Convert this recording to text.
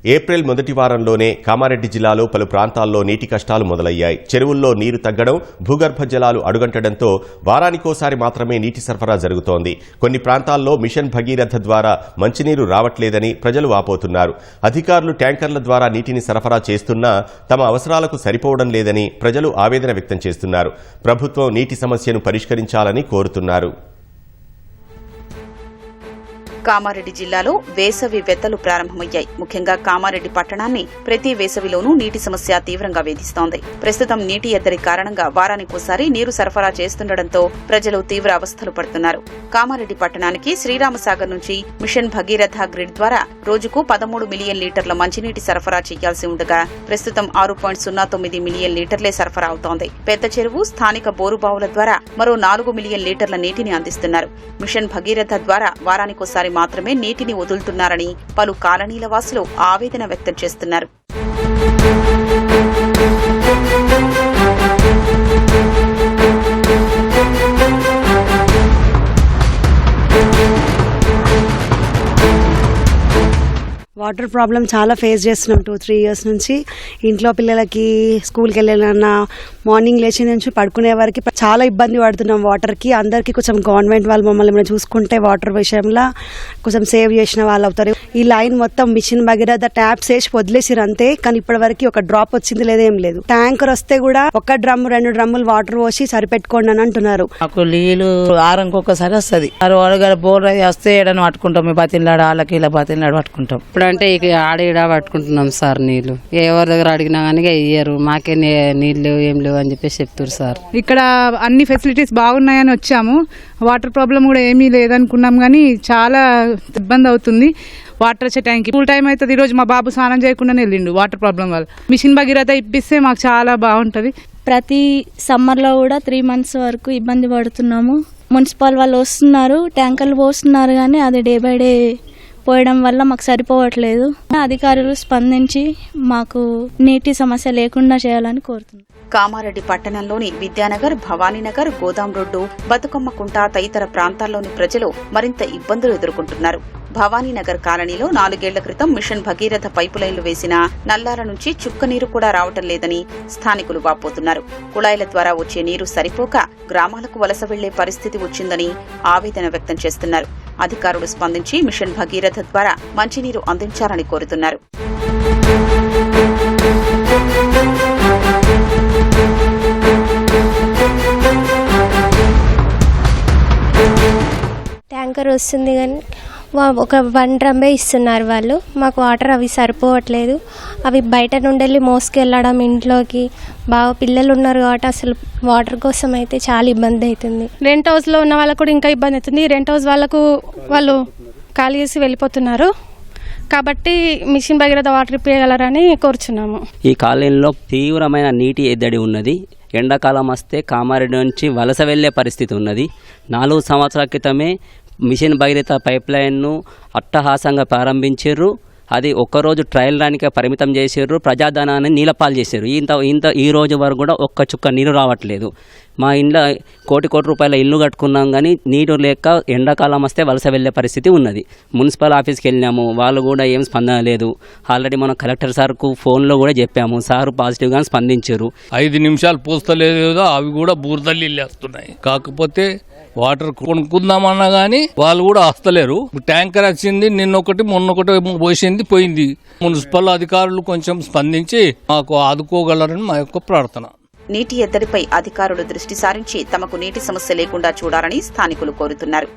April మొదటి వారంలోనే కామారెడ్డి జిల్లాలో పలు ప్రాంతాల్లో నీటి కష్టాలు మొదలయ్యాయి. చెరువుల్లో నీరు తగ్గడం, భూగర్భ జలాలు అడుగంటడంతో వారానికోసారి మాత్రమే నీటి సరఫరా జరుగుతోంది. కొన్ని ప్రాంతాల్లో మిషన్ భగీరథ ద్వారా మంచినీరు రావట్లేదని ప్రజలు వాపోతున్నారు. అధికారులు ట్యాంకర్ల ద్వారా నీటిని సరఫరా చేస్తున్నా తమ అవసరాలకు సరిపోవడం లేదని ప్రజలు ఆవేదన వ్యక్తం చేస్తున్నారు. ప్రభుత్వం నీటి సమస్యను పరిష్కరించాలని కోరుతున్నారు. కామారెడ్డి జిల్లాలో వేసవి వెత్తలు ప్రారంభమయ్యాయి. ముఖ్యంగా కామారెడ్డి పట్టణాన్ని ప్రతి వేసవిలోనూ నీటి సమస్య తీవ్రంగా వేధిస్తోంది. ప్రస్తుతం నీటి ఎద్దడి కారణంగా వారానికోసారి నీరు సరఫరా చేస్తుండటంతో ప్రజలు తీవ్ర అవస్థలు పడుతున్నారు. కామారెడ్డి పట్టణానికి శ్రీరామసాగర్ నుంచి మిషన్ భగీరథ గ్రిడ్ ద్వారా రోజుకు 13 మిలియన్ లీటర్ల మంచినీటి సరఫరా చేయాల్సి ఉండగా ప్రస్తుతం 6.09 మిలియన్ లీటర్లే సరఫరా అవుతోంది. పెద్ద చెరువు, స్థానిక బోరుబావుల ద్వారా మరో 4 మిలియన్ లీటర్ల నీటిని అందిస్తున్నారు. మిషన్ భగీరథ ద్వారా వారానికోసారి మాత్రమే నీటిని వదులుతున్నారని పలు కాలనీల వాసులు ఆవేదన వ్యక్తం చేస్తున్నారు. వాటర్ ప్రాబ్లం చాలా ఫేస్ చేస్తున్నాం 2-3 ఇయర్స్ నుంచి. ఇంట్లో పిల్లలకి స్కూల్కి వెళ్ళాలన్నా, మార్నింగ్ లేచి నుంచి పడుకునే వరకు చాలా ఇబ్బంది పడుతున్నాం వాటర్కి. అందరికీ కొంచెం గవర్నమెంట్ వాళ్ళు మమ్మల్ని చూసుకుంటే వాటర్ విషయంలో కొంచెం సేవ్ చేసిన వాళ్ళు అవుతారు. ఈ లైన్ మొత్తం మిషన్ భగీరథ ట్యాప్స్ వేసి వదిలేసిరు అంతే, కానీ ఇప్పటి వరకు ఒక డ్రాప్ వచ్చింది లేదేం లేదు. ట్యాంకర్ వస్తే కూడా 1 డ్రమ్ 2 డ్రమ్ములు వాటర్ పోసి సరిపెట్టుకోండి అని అంటున్నారు. మాకు నీళ్ళు ఆరంకి ఒకసారి వస్తుంది. బోర్ వస్తే ఏడని పట్టుకుంటాం, బతిలాడు వాళ్ళకి ఇలా బతిలాడు పట్టుకుంటాం. అంటే ఇక ఆడ పట్టుకుంటున్నాం సార్. నీళ్లు ఎవరి దగ్గర అడిగినా కానీ ఇయ్యరు, మాకే నీళ్ళు ఏం లేవు అని చెప్పేసి చెప్తారు సార్. ఇక్కడ అన్ని ఫెసిలిటీస్ బాగున్నాయని వచ్చాము. వాటర్ ప్రాబ్లం కూడా ఏమీ లేదనుకున్నాం, కానీ చాలా ఇబ్బంది అవుతుంది. వాటర్ వచ్చే ట్యాంక్ ఫుల్ టైం అవుతుంది. ఈరోజు మా బాబు స్నానం చేయకుండానే వెళ్ళిండు వాటర్ ప్రాబ్లం వల్ల. మిషన్ భగీరథ ఇప్పిస్తే మాకు చాలా బాగుంటుంది. ప్రతి సమ్మర్లో కూడా 3 months వరకు ఇబ్బంది పడుతున్నాము. మున్సిపల్ వాళ్ళు వస్తున్నారు, ట్యాంకర్లు పోస్తున్నారు, కానీ అది డే బై డే పోయడం వల్ల మాకు సరిపోవట్లేదు. అధికారులు స్పందించి మాకు నీటి సమస్య లేకుండా చేయాలని కోరుతున్నాం. కామారెడ్డి పట్టణంలోని విద్యానగర్, భవానీనగర్, గోదాం రోడ్డు, బతుకమ్మకుంట తదితర ప్రాంతాల్లోని ప్రజలు మరింత ఇబ్బందులు ఎదుర్కొంటున్నారు. భవానీనగర్ కాలనీలో 4 ఏళ్ల క్రితం మిషన్ భగీరథ పైపు లైన్లు వేసినా నల్లాల నుంచి చుక్క నీరు కూడా రావటం లేదని స్థానికులు వాపోతున్నారు. కుళాయిల ద్వారా వచ్చే నీరు సరిపోక గ్రామాలకు వలస వెళ్లే పరిస్థితి వచ్చిందని ఆవేదన వ్యక్తం చేస్తున్నారు. అధికారులు స్పందించి మిషన్ భగీరథ ద్వారా మంచినీరు అందించాలని కోరుతున్నారు. ట్యాంకర్ వస్తుంది కానీ ఒక 1 డ్రమ్మే ఇస్తున్నారు వాళ్ళు. మాకు వాటర్ అవి సరిపోవట్లేదు. అవి బయట నుండి వెళ్ళి మోసుకెళ్ళడం ఇంట్లోకి. బాగా పిల్లలు ఉన్నారు కాబట్టి అసలు వాటర్ కోసం అయితే చాలా ఇబ్బంది అవుతుంది. రెంట్ హౌస్లో ఉన్న వాళ్ళకు కూడా ఇంకా ఇబ్బంది అవుతుంది. రెంట్ హౌస్ వాళ్ళు ఖాళీ చేసి వెళ్ళిపోతున్నారు కాబట్టి మిషన్ భగీరథ వాటర్ ఇప్పగలరని కోరుచున్నాము. ఈ కాలనీలో తీవ్రమైన నీటి ఎద్దడి ఉన్నది. ఎండాకాలం వస్తే కామారెడ్డి నుంచి వలస వెళ్లే పరిస్థితి ఉన్నది. 4 సంవత్సరాల క్రితమే మిషన్ భగీరథ పైప్ లైన్ను అట్టహాసంగా ప్రారంభించారు. అది ఒక్కరోజు ట్రయల్ రానికే పరిమితం చేసారు. ప్రజాధనాన్ని నీలపాలు చేశారు. ఈ రోజు వరకు కూడా ఒక్క చుక్క నీరు రావట్లేదు. మా ఇంట్లో కోటి రూపాయల ఇల్లు కట్టుకున్నాం, కానీ నీరు లేక ఎండాకాలం వస్తే వలస వెళ్లే పరిస్థితి ఉన్నది. మున్సిపల్ ఆఫీస్కి వెళ్ళినాము, వాళ్ళు కూడా ఏం స్పందన లేదు. ఆల్రెడీ మనం కలెక్టర్ సార్కు ఫోన్లో కూడా చెప్పాము, సార్ పాజిటివ్గా స్పందించారు. 5 నిమిషాలు పోస్తలేదు, అవి కూడా బూరదల్లి వెళ్ళేస్తున్నాయి. కాకపోతే వాటర్ కొనుక్కుందామన్నా గానీ వాళ్ళు కూడా వస్తలేరు. ట్యాంకర్ వచ్చింది, నిన్నొకటి మొన్నొకటి పోయింది. మున్సిపల్ అధికారులు కొంచెం స్పందించి మాకు ఆదుకోగలరని మా యొక్క ప్రార్థన. నీటి ఎద్దడిపై అధికారులు దృష్టి సారించి తమకు నీటి సమస్య లేకుండా చూడాలని స్థానికులు కోరుతున్నారు.